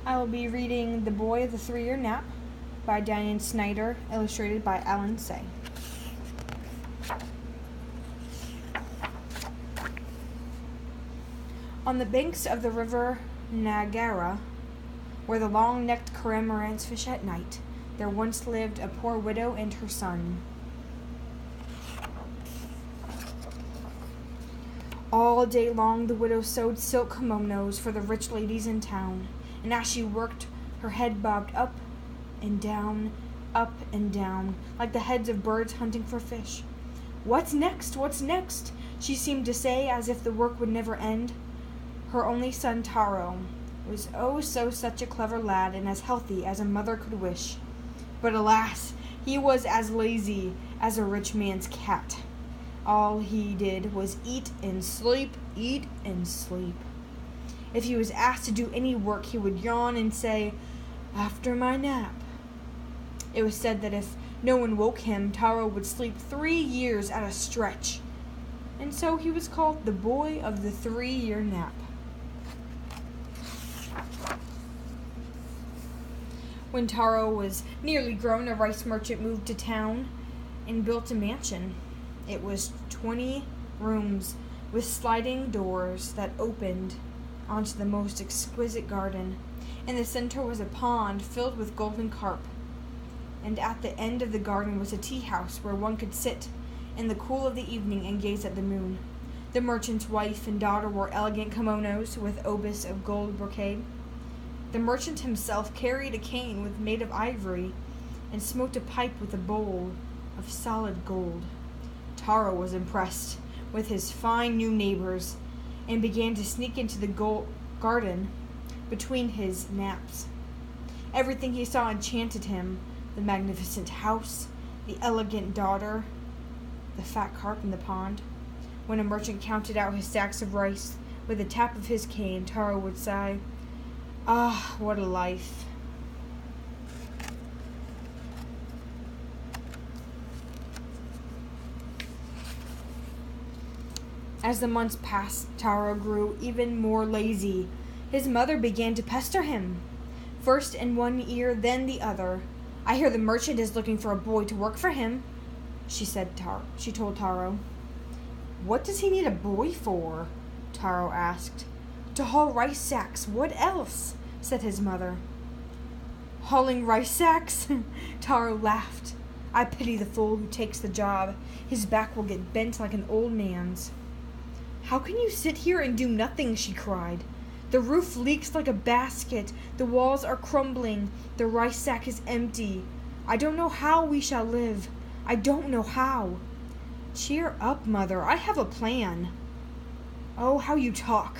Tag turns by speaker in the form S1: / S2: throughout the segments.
S1: I will be reading The Boy of the Three-Year Nap by Diane Snyder, illustrated by Alan Say. On the banks of the river Nagara, where the long-necked cormorants fish at night, there once lived a poor widow and her son. All day long the widow sewed silk kimonos for the rich ladies in town, and as she worked, her head bobbed up and down, like the heads of birds hunting for fish. "What's next? What's next?" she seemed to say, as if the work would never end. Her only son, Taro, was such a clever lad and as healthy as a mother could wish. But alas, he was as lazy as a rich man's cat. All he did was eat and sleep, eat and sleep. If he was asked to do any work, he would yawn and say, "After my nap." It was said that if no one woke him, Taro would sleep 3 years at a stretch. And so he was called the Boy of the Three-Year Nap. When Taro was nearly grown, a rice merchant moved to town and built a mansion. It was 20 rooms with sliding doors that opened onto the most exquisite garden. In the center was a pond filled with golden carp, and at the end of the garden was a tea house where one could sit in the cool of the evening and gaze at the moon. The merchant's wife and daughter wore elegant kimonos with obis of gold brocade. The merchant himself carried a cane made of ivory and smoked a pipe with a bowl of solid gold. Taro was impressed with his fine new neighbors and began to sneak into the garden between his naps. Everything he saw enchanted him: the magnificent house, the elegant daughter, the fat carp in the pond. When a merchant counted out his sacks of rice with a tap of his cane, Taro would sigh, "Ah, what a life." As the months passed, Taro grew even more lazy. His mother began to pester him, first in one ear, then the other. "I hear the merchant is looking for a boy to work for him," she told Taro. "What does he need a boy for?" Taro asked. "To haul rice sacks. What else?" said his mother. "Hauling rice sacks?" Taro laughed. "I pity the fool who takes the job. His back will get bent like an old man's." "How can you sit here and do nothing?" she cried. "The roof leaks like a basket. The walls are crumbling. The rice sack is empty. I don't know how we shall live. I don't know how." "Cheer up, Mother. I have a plan." "Oh, how you talk.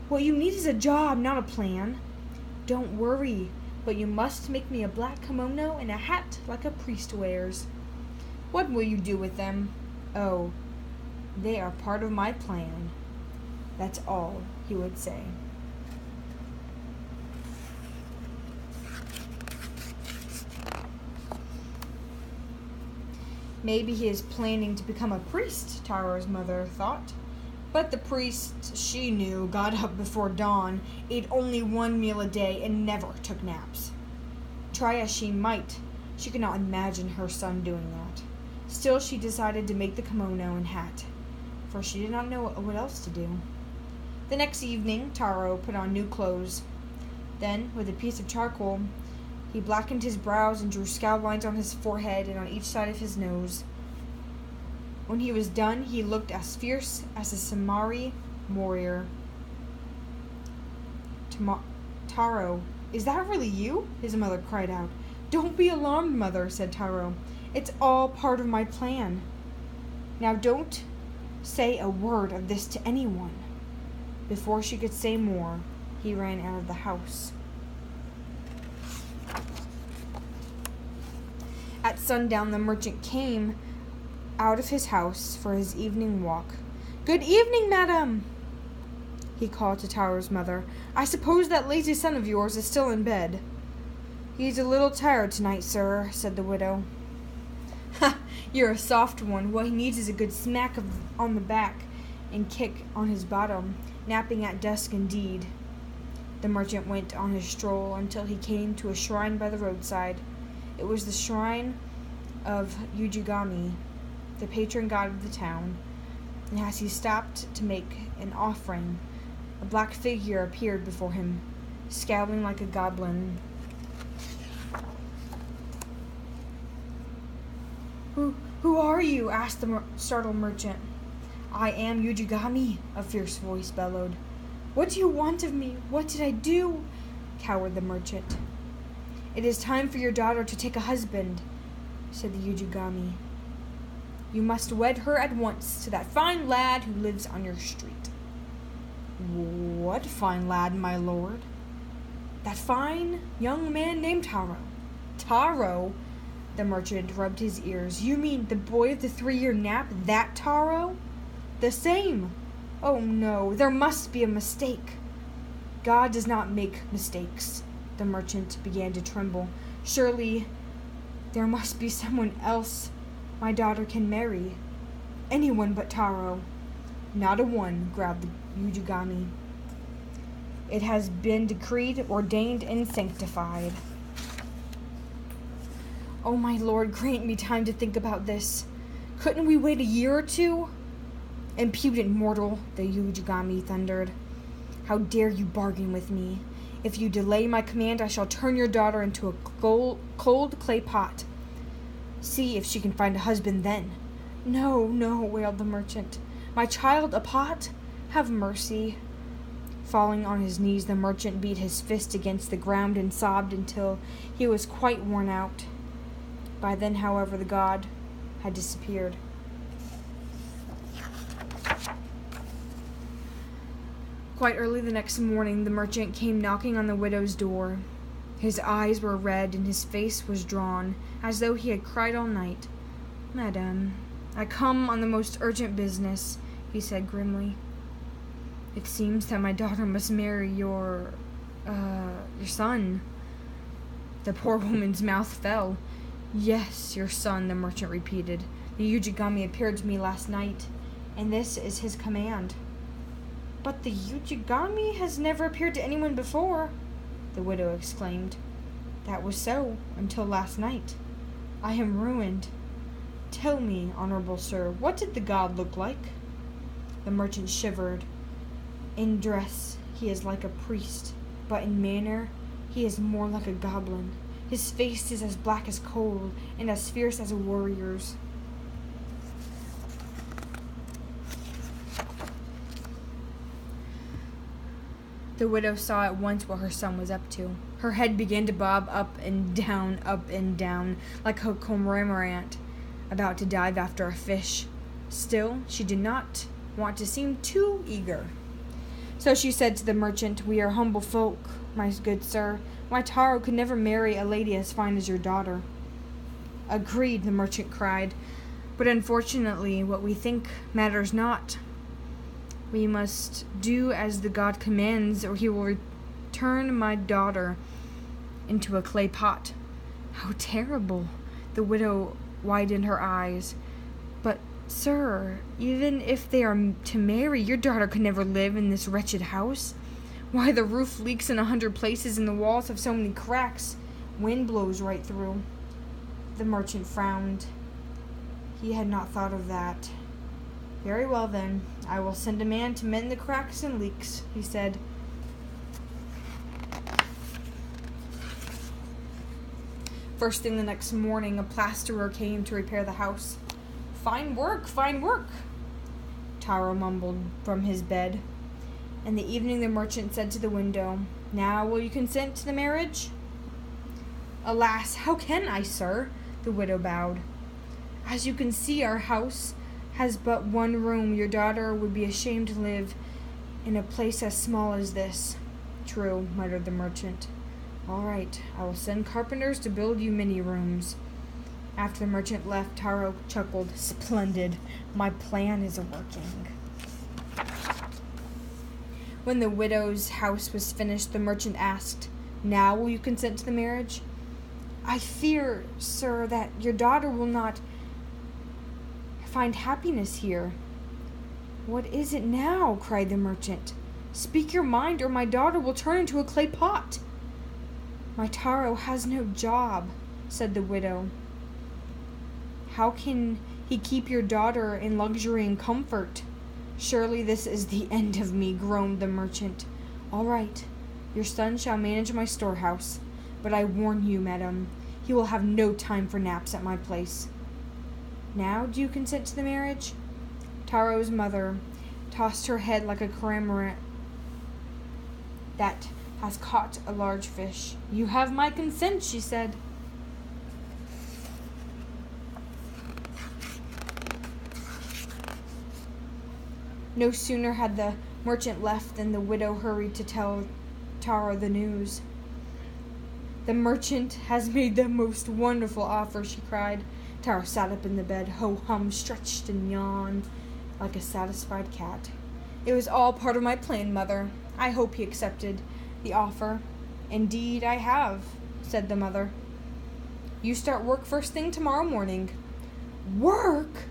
S1: What you need is a job, not a plan." "Don't worry, but you must make me a black kimono and a hat like a priest wears." "What will you do with them?" "Oh, they are part of my plan." That's all he would say. Maybe he is planning to become a priest, Taro's mother thought. But the priest, she knew, got up before dawn, ate only 1 meal a day, and never took naps. Try as she might, she could not imagine her son doing that. Still, she decided to make the kimono and hat, for she did not know what else to do. The next evening, Taro put on new clothes. Then, with a piece of charcoal, he blackened his brows and drew scowl lines on his forehead and on each side of his nose. When he was done, he looked as fierce as a samurai warrior. "Taro, is that really you?" his mother cried out. "Don't be alarmed, Mother," said Taro. "It's all part of my plan. Now don't say a word of this to anyone." Before she could say more, he ran out of the house. At sundown, the merchant came out of his house for his evening walk. "Good evening, madam," he called to Taro's mother. "I suppose that lazy son of yours is still in bed." "He's a little tired tonight, sir," said the widow. "Ha! You're a soft one. What he needs is a good smack on the back and kick on his bottom. Napping at dusk indeed." The merchant went on his stroll until he came to a shrine by the roadside. It was the shrine of Ujigami, the patron god of the town, and as he stopped to make an offering, a black figure appeared before him, scowling like a goblin. Who are you?" asked the startled merchant. "I am Ujigami," a fierce voice bellowed. "What do you want of me? What did I do?" cowered the merchant. "It is time for your daughter to take a husband," said the Ujigami. "You must wed her at once to that fine lad who lives on your street." "What fine lad, my lord?" "That fine young man named Taro." "Taro?" The merchant rubbed his ears. "You mean the boy of the 3-year nap? That Taro?" "The same." "Oh no, there must be a mistake." "God does not make mistakes." The merchant began to tremble. "Surely there must be someone else my daughter can marry. Anyone but Taro." "Not a one," growled the Ujigami. "It has been decreed, ordained, and sanctified." "Oh, my lord, grant me time to think about this. Couldn't we wait a year or two?" "Impudent mortal," the Ujigami thundered. "How dare you bargain with me? If you delay my command, I shall turn your daughter into a cold clay pot. See if she can find a husband then." No, wailed the merchant. "My child, a pot? Have mercy." Falling on his knees, the merchant beat his fist against the ground and sobbed until he was quite worn out. By then, however, the god had disappeared. Quite early the next morning, the merchant came knocking on the widow's door. His eyes were red and his face was drawn, as though he had cried all night. "Madam, I come on the most urgent business," he said grimly. "It seems that my daughter must marry your son." The poor woman's mouth fell. "Yes, your son," the merchant repeated. "The Ujigami appeared to me last night, and this is his command." "But the Ujigami has never appeared to anyone before," the widow exclaimed. "That was so, until last night. I am ruined. Tell me, honorable sir, what did the god look like?" The merchant shivered. "In dress, he is like a priest, but in manner, he is more like a goblin. His face is as black as coal, and as fierce as a warrior's." The widow saw at once what her son was up to. Her head began to bob up and down, like a cormorant about to dive after a fish. Still, she did not want to seem too eager. So she said to the merchant, "We are humble folk, my good sir. My Taro could never marry a lady as fine as your daughter." "Agreed," the merchant cried. "But unfortunately, what we think matters not. We must do as the god commands, or he will return my daughter into a clay pot." "How terrible!" The widow widened her eyes. "But, sir, even if they are to marry, your daughter could never live in this wretched house. Why, the roof leaks in 100 places and the walls have so many cracks. Wind blows right through." The merchant frowned. He had not thought of that. "Very well, then. I will send a man to mend the cracks and leaks," he said. First thing the next morning, a plasterer came to repair the house. Fine work, Taro mumbled from his bed. In the evening, the merchant said to the window, "Now will you consent to the marriage?" "Alas, how can I, sir?" The widow bowed. "As you can see, our house has but one room. Your daughter would be ashamed to live in a place as small as this." "True," muttered the merchant. "All right, I will send carpenters to build you many rooms." After the merchant left, Taro chuckled. "Splendid. My plan is working." When the widow's house was finished, the merchant asked, "Now will you consent to the marriage?" "I fear, sir, that your daughter will not find happiness here." "What is it now?" cried the merchant. Speak your mind, or my daughter will turn into a clay pot." "My Taro has no job," said the widow. "How can he keep your daughter in luxury and comfort?" "Surely this is the end of me," groaned the merchant. "All right, your son shall manage my storehouse, but I warn you, madam, he will have no time for naps at my place." "Now do you consent to the marriage?" Taro's mother tossed her head like a cormorant that has caught a large fish. "You have my consent," she said. No sooner had the merchant left than the widow hurried to tell Taro the news. "The merchant has made the most wonderful offer," she cried. Taro sat up in the bed, ho-hum, stretched and yawned like a satisfied cat. "It was all part of my plan, mother. I hope he accepted the offer." "Indeed I have," said the mother. "You start work first thing tomorrow morning." "Work?"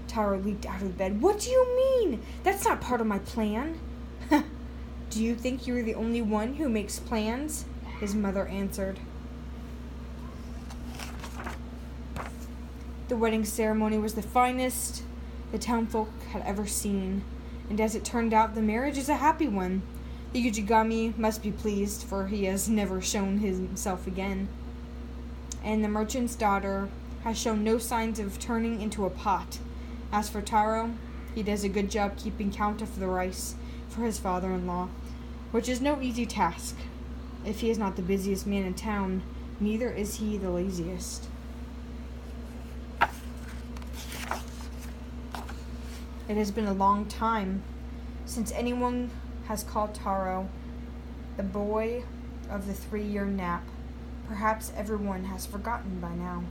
S1: Taro leaped out of bed. "What do you mean? That's not part of my plan." "Do you think you're the only one who makes plans?" his mother answered. The wedding ceremony was the finest the townfolk had ever seen, and as it turned out, the marriage is a happy one. The Ujigami must be pleased, for he has never shown himself again. And the merchant's daughter has shown no signs of turning into a pot. As for Taro, he does a good job keeping count of the rice for his father-in-law, which is no easy task. If he is not the busiest man in town, neither is he the laziest. It has been a long time since anyone has called Taro the boy of the 3-year nap. Perhaps everyone has forgotten by now.